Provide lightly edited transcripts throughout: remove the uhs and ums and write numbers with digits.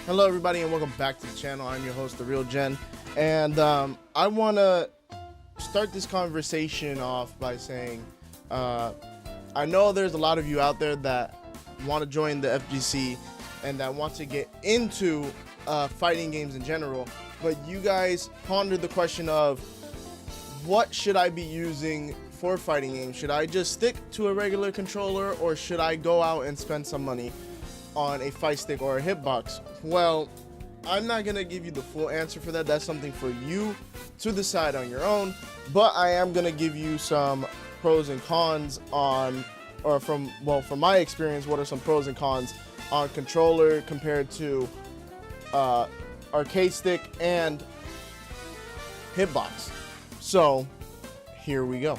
Hello everybody and welcome back to the channel. I'm your host, The Real Jen, and I want to start this conversation off by saying I know there's a lot of you out there that want to join the FGC and that want to get into fighting games in general, but you guys pondered the question of what should I be using for fighting games? Should I just stick to a regular controller, or should I go out and spend some money on a fight stick or a hitbox? Well, I'm not gonna give you the full answer for that. That's something for you to decide on your own, but I am gonna give you some pros and cons on, or from my experience, what are some pros and cons on controller compared to arcade stick and hitbox. So here we go.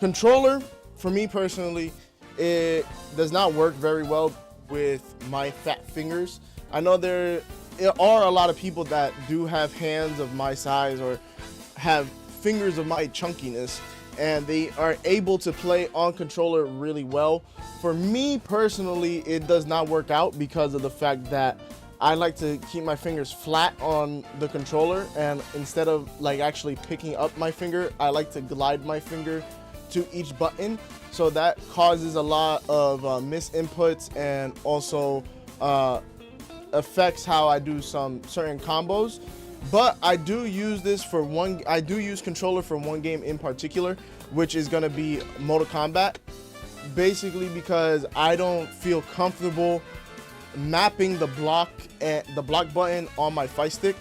Controller, for me personally, it does not work very well with my fat fingers. I know there are a lot of people that do have hands of my size or have fingers of my chunkiness, and they are able to play on controller really well. For me personally, it does not work out because of the fact that I like to keep my fingers flat on the controller, and instead of like actually picking up my finger, I like to glide my finger to each button. So that causes a lot of misinputs, and also affects how I do some certain combos. But I do use this for one. I do use controller for one game in particular, which is going to be Mortal Kombat. Basically, because I don't feel comfortable mapping the block button on my fight stick.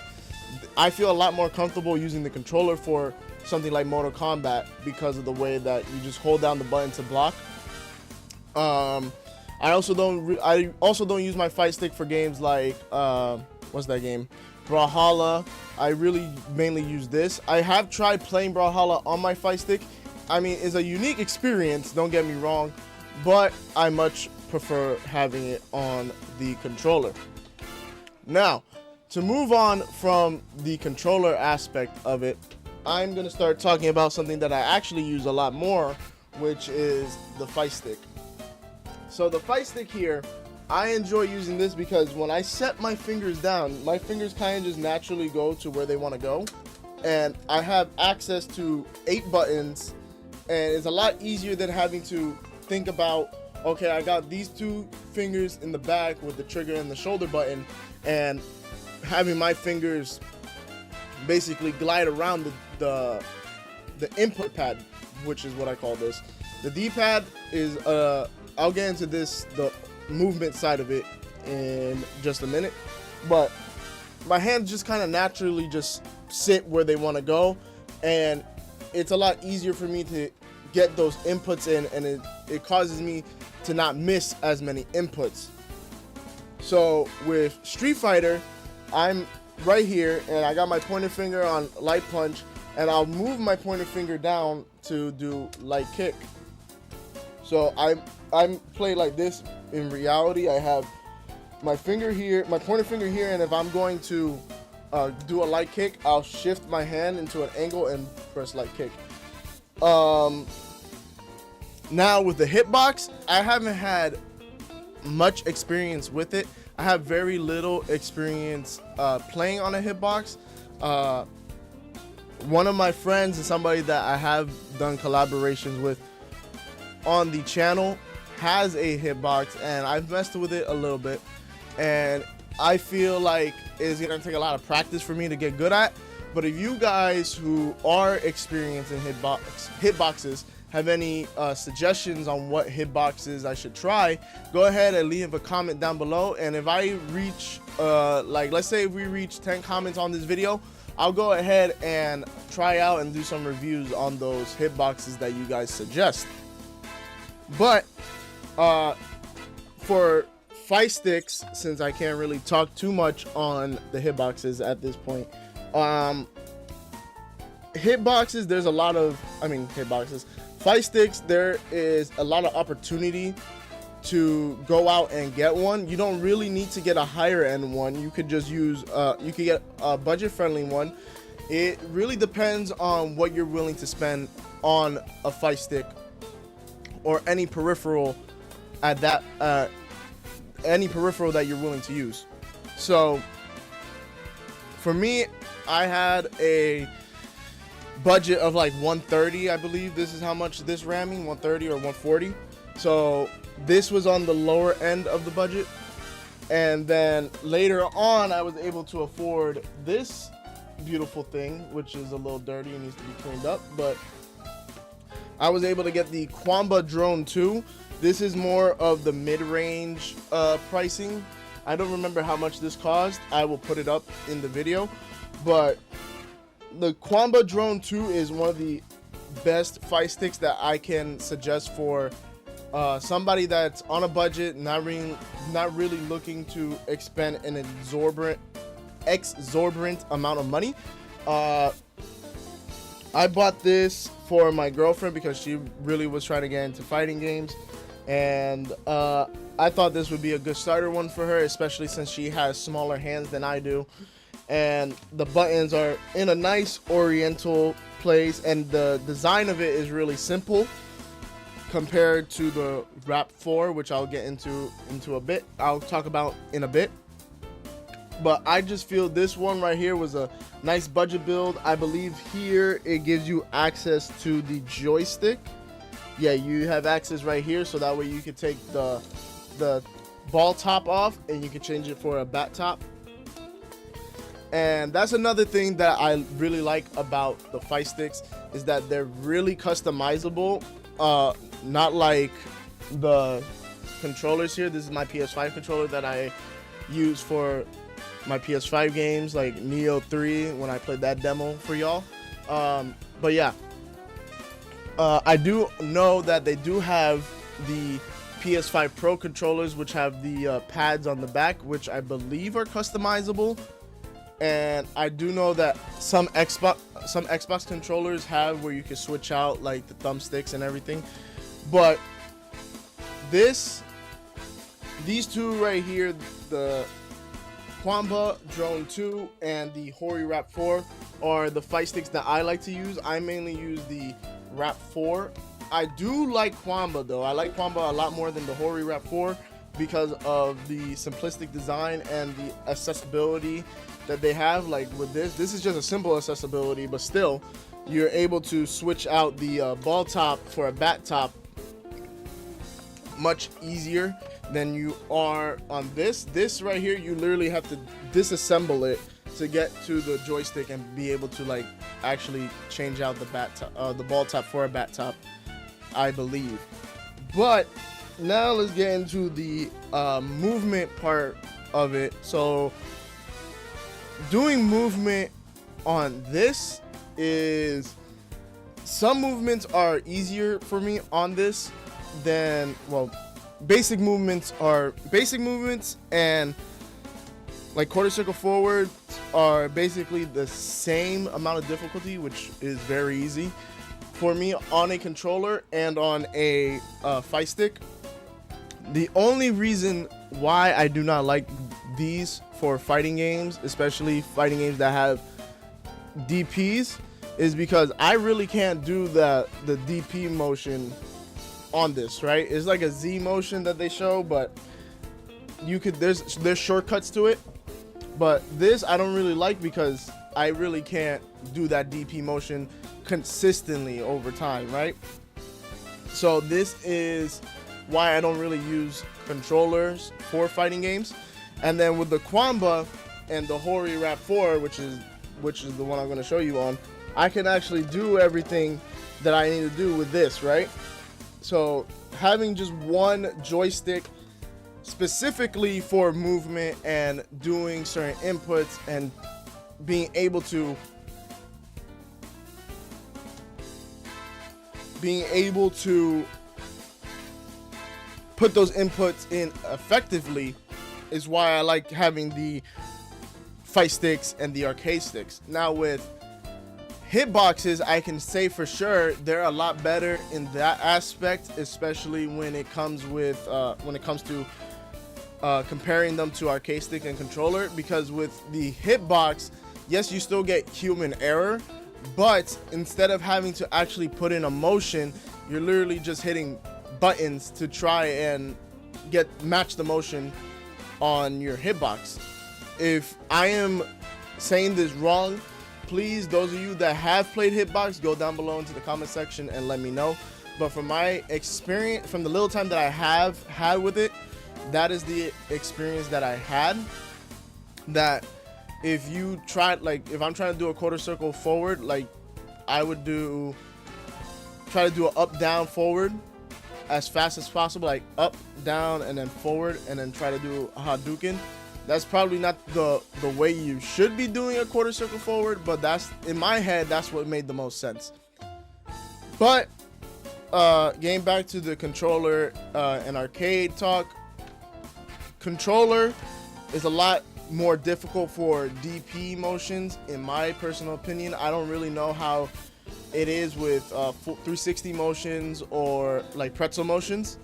I feel a lot more comfortable using the controller for something like Mortal Kombat because of the way that you just hold down the button to block. I also don't use my fight stick for games like what's that game? Brawlhalla. I really mainly use this. I have tried playing Brawlhalla on my fight stick. I mean, it's a unique experience, don't get me wrong, but I much prefer having it on the controller. Now, to move on from the controller aspect of it, I'm going to start talking about something that I actually use a lot more, which is the fight stick. So the fight stick here, I enjoy using this because when I set my fingers down, my fingers kind of just naturally go to where they want to go. And I have access to 8 buttons, and it's a lot easier than having to think about, okay, I got these 2 fingers in the back with the trigger and the shoulder button, and having my fingers basically glide around the input pad, which is what I call this. The D-pad is I'll get into this, the movement side of it, in just a minute, but my hands just kind of naturally just sit where they want to go, and it's a lot easier for me to get those inputs in, and it causes me to not miss as many inputs. So with Street Fighter, I'm right here and I got my pointer finger on light punch, and I'll move my pointer finger down to do light kick. So I'm play like this. In reality, I have my finger here, my pointer finger here, and if I'm going to do a light kick, I'll shift my hand into an angle and press light kick. Now with the hitbox, I haven't had much experience with it. I have very little experience playing on a hitbox. One of my friends and somebody that I have done collaborations with on the channel has a hitbox, and I've messed with it a little bit, and I feel like it's gonna take a lot of practice for me to get good at. But if you guys who are experienced in hitboxes have any suggestions on what hitboxes I should try, go ahead and leave a comment down below. And if I reach like, let's say if we reach 10 comments on this video, I'll go ahead and try out and do some reviews on those hitboxes that you guys suggest. But for fight sticks, since I can't really talk too much on the hitboxes at this point, hitboxes, there's a lot of, hitboxes, fight sticks, there is a lot of opportunity to go out and get one. You don't really need to get a higher end one. You could just use, you could get a budget friendly one. It really depends on what you're willing to spend on a fight stick or any peripheral at that any peripheral that you're willing to use. So for me, I had a budget of like 130, I believe. This is how much this ran me, 130 or 140. So this was on the lower end of the budget. And then later on, I was able to afford this beautiful thing, which is a little dirty and needs to be cleaned up. But I was able to get the Quamba Drone 2. This is more of the mid-range pricing. I don't remember how much this cost. I will put it up in the video. But the Quamba Drone 2 is one of the best fight sticks that I can suggest for somebody that's on a budget, not really looking to expend an exorbitant amount of money. I bought this for my girlfriend because she really was trying to get into fighting games, and I thought this would be a good starter one for her, especially since she has smaller hands than I do. And the buttons are in a nice oriental place, and the design of it is really simple compared to the Rap 4, which I'll get into a bit. I'll talk about in a bit. But I just feel this one right here was a nice budget build. I believe here it gives you access to the joystick. Yeah, you have access right here, so that way you can take the ball top off and you can change it for a bat top. And that's another thing that I really like about the fight sticks, is that they're really customizable. Not like the controllers here. This is my PS5 controller that I use for my PS5 games, like Neo 3, when I played that demo for y'all. But yeah, I do know that they do have the PS5 Pro controllers, which have the pads on the back, which I believe are customizable. And I do know that some Xbox controllers have where you can switch out like the thumbsticks and everything. But these two right here, the Quamba Drone 2 and the Hori Rap 4, are the fight sticks that I like to use. I mainly use the Rap 4. I do like Quamba though. I like Quamba a lot more than the Hori Rap 4 because of the simplistic design and the accessibility that they have. Like with this is just a simple accessibility, but still you're able to switch out the ball top for a bat top much easier than you are on this. This right here, you literally have to disassemble it to get to the joystick and be able to like actually change out the the ball top for a bat top, I believe. But now let's get into the movement part of it. So doing movement on this is, some movements are easier for me on this than, well, basic movements are basic movements, and like quarter circle forward are basically the same amount of difficulty, which is very easy for me on a controller and on a fight stick. The only reason why I do not like these for fighting games, especially fighting games that have DPs, is because I really can't do the DP motion on this, right? It's like a Z motion that they show, but you could, there's shortcuts to it. But this I don't really like because I really can't do that DP motion consistently over time, right? So this is why I don't really use controllers for fighting games. And then with the Quamba and the Hori Rap 4, which is the one I'm going to show you on, I can actually do everything that I need to do with this, right? So having just one joystick specifically for movement and doing certain inputs and being able to put those inputs in effectively is why I like having the fight sticks and the arcade sticks. Now with hitboxes, I can say for sure they're a lot better in that aspect, especially when it comes to comparing them to arcade stick and controller, because with the hitbox, yes, you still get human error, but instead of having to actually put in a motion, you're literally just hitting buttons to try and match the motion on your hitbox. If I am saying this wrong, please, those of you that have played hitbox, go down below into the comment section and let me know. But from my experience, from the little time that I have had with it, that is the experience that I had. That if you try, like if I'm trying to do a quarter circle forward, like I would try to do an up, down, forward as fast as possible, like up, down, and then forward, and then try to do a Hadouken. That's probably not the way you should be doing a quarter circle forward, but that's, in my head, that's what made the most sense. But getting back to the controller and arcade talk, controller is a lot more difficult for DP motions, in my personal opinion. I don't really know how it is with 360 motions or like pretzel motions.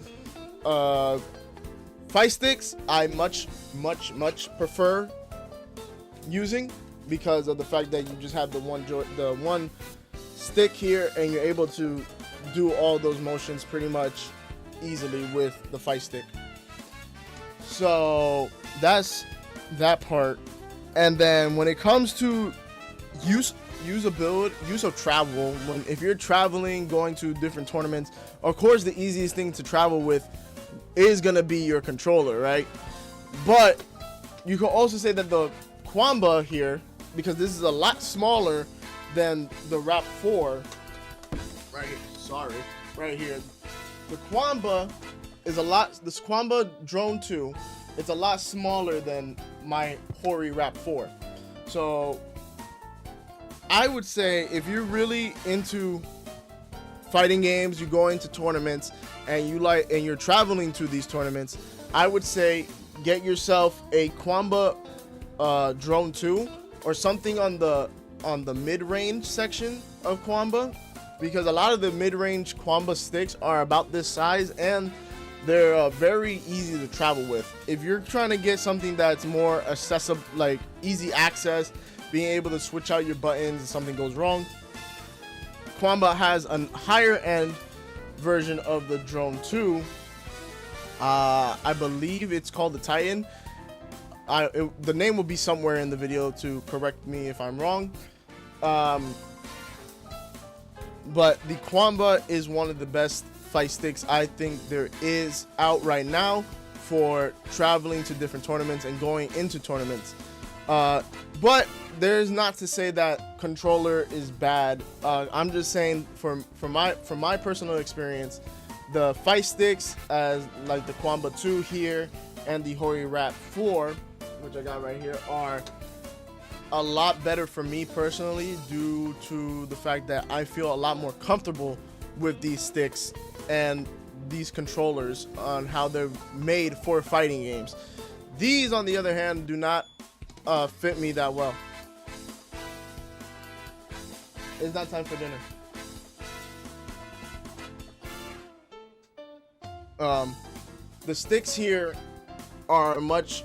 Fight sticks, I much prefer using, because of the fact that you just have the one stick here, and you're able to do all those motions pretty much easily with the fight stick. So that's that part. And then when it comes to use of travel, if you're traveling, going to different tournaments, of course the easiest thing to travel with is gonna be your controller, right? But you can also say that the Kwamba here, because this is a lot smaller than the Rap 4, right here, the Kwamba is this Kwamba Drone 2, it's a lot smaller than my Hori Rap 4. So I would say if you're really into fighting games, you go into tournaments, and you're traveling to these tournaments, I would say get yourself a Kwamba Drone 2 or something on the mid-range section of Kwamba, because a lot of the mid-range Kwamba sticks are about this size and they're very easy to travel with. If you're trying to get something that's more accessible, like easy access, being able to switch out your buttons if something goes wrong, Kwamba has a higher end version of the Drone 2. I believe it's called the Titan. The name will be somewhere in the video to correct me if I'm wrong. But the Kwamba is one of the best fight sticks I think there is out right now for traveling to different tournaments and going into tournaments. But there's not to say that controller is bad. I'm just saying from my personal experience, the fight sticks, as like the Kwamba 2 here and the Hori Rap 4, which I got right here, are a lot better for me personally, due to the fact that I feel a lot more comfortable with these sticks and these controllers on how they're made for fighting games. These, on the other hand, do not fit me that well. It's not time for dinner. The sticks here are much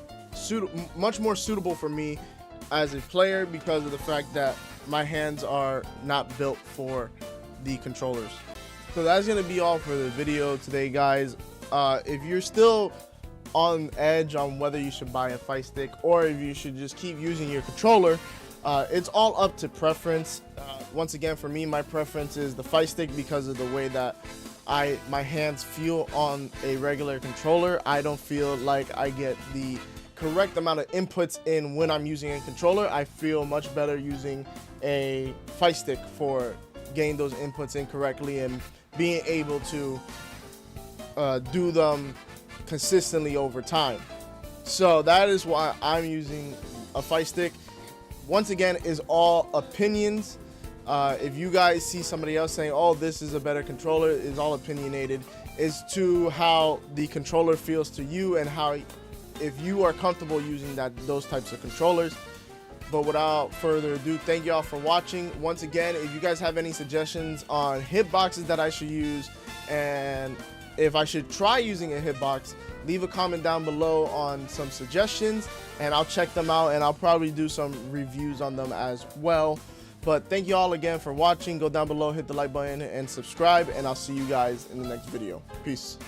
more suitable for me as a player, because of the fact that my hands are not built for the controllers. So that's gonna be all for the video today, guys. If you're still on edge on whether you should buy a fight stick or if you should just keep using your controller, it's all up to preference. Once again, for me, my preference is the fight stick because of the way that my hands feel on a regular controller. I don't feel like I get the correct amount of inputs in when I'm using a controller. I feel much better using a fight stick for getting those inputs in correctly and being able to do them consistently over time. So that is why I'm using a fight stick. Once again, is all opinions. If you guys see somebody else saying, oh, this is a better controller, is all opinionated. It's to how the controller feels to you and how, if you are comfortable using those types of controllers. But without further ado, thank you all for watching. Once again, if you guys have any suggestions on hitboxes that I should use, and if I should try using a hitbox, leave a comment down below on some suggestions, and I'll check them out, and I'll probably do some reviews on them as well. But thank you all again for watching. Go down below, hit the like button, and subscribe, and I'll see you guys in the next video. Peace.